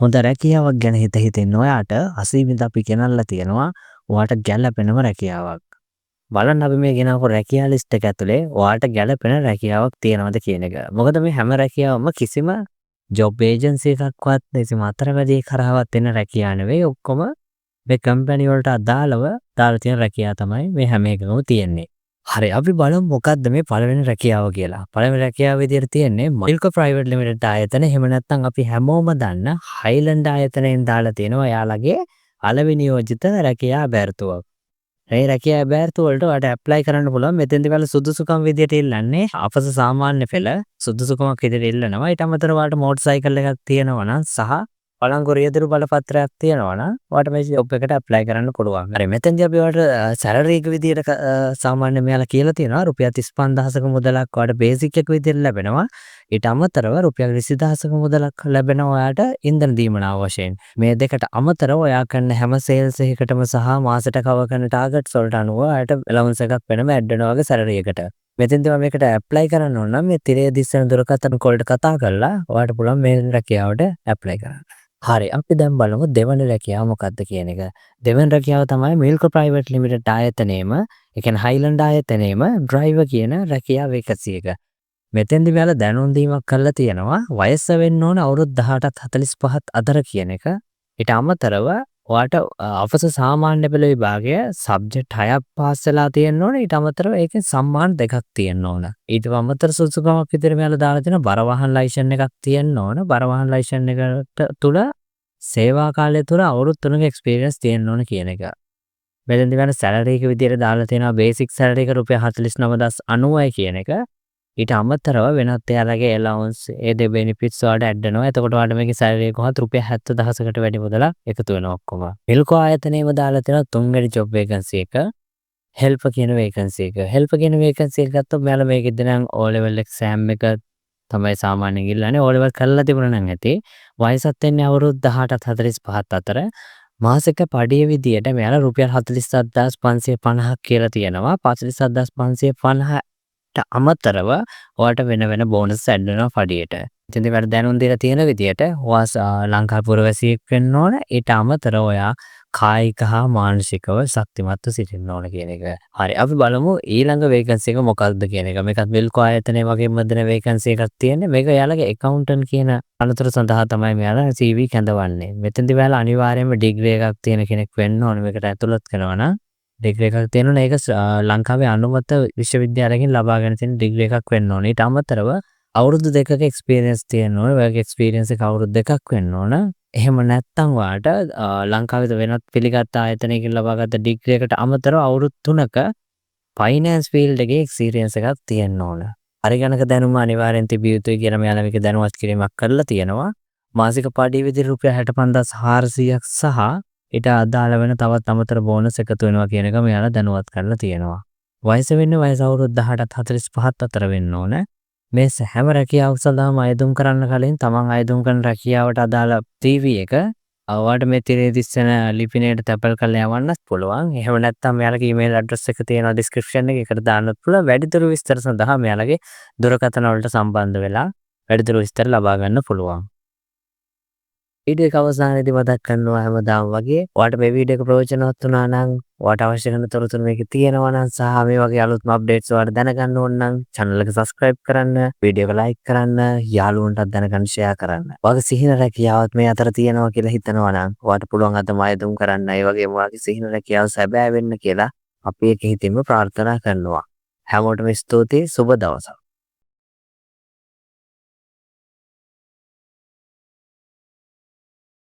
හොඳ රැකියාවක් ගැන හිතෙන්න ඔයාට අසීමිත අපි ගෙනල්ලා තියෙනවා ඔයාට ගැළපෙනම රැකියාවක්. බලන්න අපි මේ ගෙනාවු රැකියා ලිස්ට් එක ඇතුලේ ඔයාට ගැළපෙන රැකියාවක් තියෙනවද කියන එක. මොකද මේ හැම රැකියාවම කිසිම ජොබ් ඒජන්සි එකක්වත් කිසිම අතරමැදියෙක් කරාවත් එන රැකියාව නෙවෙයි. ඔක්කොම මේ කම්පැනි වලට අදාළව දාලා තියෙන රැකියාව තමයි මේ හැම එකකම තියෙන්නේ. හරි අපි බලමු මොකක්ද මේ පළවෙනි රැකියාව කියලා. පළවෙනි රැකියාව විදිහට තියෙන්නේ මිල්ක ප්‍රයිවට් ලිමිටඩ් ආයතන. එහෙම නැත්නම් අපි හැමෝම දන්න හයිලන්ඩ් ආයතනයෙන් දාලා තියෙනවා යාළගේ අලෙවි නියෝජිත රැකියා බැර්තුවක්. මේ රැකියා බැර්තුව වලට ඔයාලට ඇප්ලයි කරන්න පුළුවන්. මෙතෙන්දී ඔයාලා සුදුසුකම් විදිහට ඉල්ලන්නේ අපස සාමාන්‍ය පෙළ සුදුසුකමක් විදිහට ඉල්ලනවා. ඊට අමතරව ඔයාලට මෝටර් සයිකල් එකක් තියෙනවා නම් සහ පළංගු රියදුරු බලපත්‍රයක් තියෙනවා නම් ඔයාලට මේ ජොබ් එකට ඇප්ලයි කරන්න පුළුවන්. හරි මෙතෙන්දී අපි ඔයාලට සැලරි එක විදිහට සාමාන්‍ය මෙයාලා කියලා තියෙනවා රුපියල් 35000ක මුදලක් ඔයාලට බේසික් එක විදිහට ලැබෙනවා. ඊට අමතරව රුපියල් 20000ක මුදලක් ලැබෙනවා ඔයාලට ඉන්ධන දීමනාව වශයෙන්. මේ දෙකට අමතරව ඔයා කරන හැම සේල්ස් එකකටම සහ මාසෙට කවර් කරන ටාගට්ස් වලට අනුව ඔයාලට allowance එකක් වෙනම ඇඩ් වෙනවා වගේ සැලරි එකට. මෙතෙන්දී මම මේකට ඇප්ලයි කරන්න ඕන නම් මේ තිරයේ දිස්සන දුරකථන කෝල්ට කතා කරලා ඔයාලට පුළුවන් මේ රැකියාවට ඇප්ලයි කරන්න. හරි අපි දැන් බලමු දෙවන රැකියාව මොකක්ද කියන එක. දෙවන රැකියාව තමයි මිල්ක ප්‍රයිවට් ලිමිටඩ් ආයතනයේම ඒ කියන්නේ හයිලන්ඩ් ආයතනයේම ඩ්‍රයිවර් කියන රැකියා වේකන්සි එක. මෙතෙන්දී මෙයාලා දැනුම් දීමක් කරලා තියෙනවා වයස වෙන්න ඕන අවුරුදු 18ත් 45ත් අතර කියන එක. ඊට අමතරව ඔයාට අපස සාමාන්‍ය පෙළ විභාගය සබ්ජෙක්ට් 6ක් පාස් වෙලා තියෙන්න ඕන. ඊට අමතරව ඒකෙන් සම්මාන 2ක් තියෙන්න ඕන. ඊට අමතර සුසුකමක් විදිහට මෙයාලා දාලා තියෙන බර වාහන ලයිසන් එකක් තියෙන්න ඕන. බර වාහන ලයිසන් එකට තුල සේවා කාලය තුල අවුරුදු 3ක එක්ස්පීරියන්ස් තියෙන්න ඕන කියන එක. මෙතෙන්දී ගන්න සැලරි එක විදිහට දාලා තියෙනවා බේසික් සැලරි එක රුපියල් 49090යි කියන එක. ඊට අමතරව වෙනත් එයාලගේ allowance ඒ දෙ benefits වලට ඇඩ් වෙනවා. එතකොට ඔයාලට මේකේ සැලරි එක කොහොමද රුපියල් 70000කට වැඩි මුදලක් එකතු වෙනවා ඔක්කොම. මිල්කෝ ආයතනයේම දාලා තියෙන තුන්වෙනි ජොබ් වේකන්සි එක හෙල්පර් කියන වේකන්සි එක. හෙල්පර් කියන වේකන්සි එක ගත්තොත් මෙයාලා මේකෙද්දී නම් O level exam එක තමයි සාමාන්‍යයෙන් ඉල්ලන්නේ. O level කරලා තිබුණා නම් ඇති. වයසත් වෙන්නේ අවුරුදු 18ත් 45ත් අතර. මාසික පඩිය විදියට මෙයාලා රුපියල් 47550ක් කියලා තියෙනවා. 47550 අමතරව ඔයාලට වෙන බෝනස් ඇඩ් වෙනවා පඩියට. ඉතින් වැඩ දැනුම් දීලා තියෙන විදියට ඔයා ලංකා පුරවැසියෙක් වෙන්න ඕන. ඊට අමතරව ඔයා කායික හා මානසිකව ශක්තිමත්ව සිටින්න ඕන කියන එක. හරි අපි බලමු ඊළඟ වේකන්සි එක මොකක්ද කියන එක. මේකත් මිල්කෝ ආයතනයේ වගේම දෙන වේකන්සි එකක් තියෙන්නේ. මේක එයාලගේ ඇකවුන්ටන්ට් කියන අනතුරු සඳහා තමයි මෙයාලා CV කැඳවන්නේ. මෙතෙන්දී ඔයාලා අනිවාර්යයෙන්ම ඩිග්‍රී එකක් තියෙන කෙනෙක් වෙන්න ඕන. මේකට ඇතුළත් කරනවා නම් ඩිග්‍රී එකක් තියෙනවා. ඒක ලංකාවේ අනුමත විශ්වවිද්‍යාලයකින් ලබාගෙන තියෙන ඩිග්‍රී එකක් වෙන්න ඕනේ. ඊට අමතරව අවුරුදු 2ක එක්ස්පීරියන්ස් තියෙන්න ඕනේ. ඔයගේ එක්ස්පීරියන්ස් එක අවුරුදු 2ක් වෙන්න ඕන. එහෙම නැත්නම් ඔයාට ලංකාවේ වෙනත් පිළිගත් ආයතනයකින් ලබාගත් ඩිග්‍රී එකට අමතරව අවුරුදු 3ක ෆයිනෑන්ස් ෆීල්ඩ් එකේ එක්ස්පීරියන්ස් එකක් තියෙන්න ඕන. පරිගණක දැනුම අනිවාර්යෙන් තිබිය යුතුයි කියලා මෙයාලා මේක දැනුවත් කිරීමක් කරලා තියෙනවා. මාසික පඩිය විදිහට රුපියල් 65400ක් සහ ඊට අදාළ වෙන තවත් අමතර බෝනස් එකතු වෙනවා කියන එක මෙයාලා දැනුවත් කරලා තියෙනවා. වයස වෙන්නේ වයස අවුරුදු 18ත් 45ත් අතර වෙන්න ඕන. මේ හැම රැකියාවක් සඳහාම අයදුම් කරන්න කලින් තමන් අයදුම් කරන රැකියාවට අදාළ CV එක ඔයාලට මේ තිරේ දිස්සන ලිපිනයට තැපල් කරලා යවන්නත් පුළුවන්. එහෙම නැත්නම් මෙයාලගේ ඊමේල් ඇඩ්‍රස් එක තියෙනවා ඩිස්ක්‍රිප්ෂන් එකේ. ඒකට දාන්නත් පුළුවන්. වැඩිදුර විස්තර සඳහා මෙයාලගේ දුරකථන වලට සම්බන්ධ වෙලා වැඩිදුර විස්තර ලබා ගන්න පුළුවන්. වීඩියෝ එක අවසානයේදී මතක් කරනවා හැමදාම වගේ ඔයාලට මේ වීඩියෝ එක ප්‍රයෝජනවත් වුණා නම් ඔයාලට අවශ්‍ය කරන තොරතුරු මේකේ තියෙනවා නම් සහ මේ වගේ අලුත්ම අප්ඩේට්ස් ඔයාලට දැනගන්න ඕන නම් channel එක subscribe කරන්න, වීඩියෝ එක like කරන්න, යාළුවන්ටත් දැනගන්න share කරන්න. ඔයාගේ සිහින රැකියාවත් මේ අතර තියෙනවා කියලා හිතනවා නම් ඔයාලට පුළුවන් අදම අයදුම් කරන්න. ඒ වගේම ඔයාගේ සිහින රැකියාව සැබෑ වෙන්න කියලා අපි එක හිතින්ම ප්‍රාර්ථනා කරනවා. හැමෝටම ස්තුතියි. සුබ දවසක්.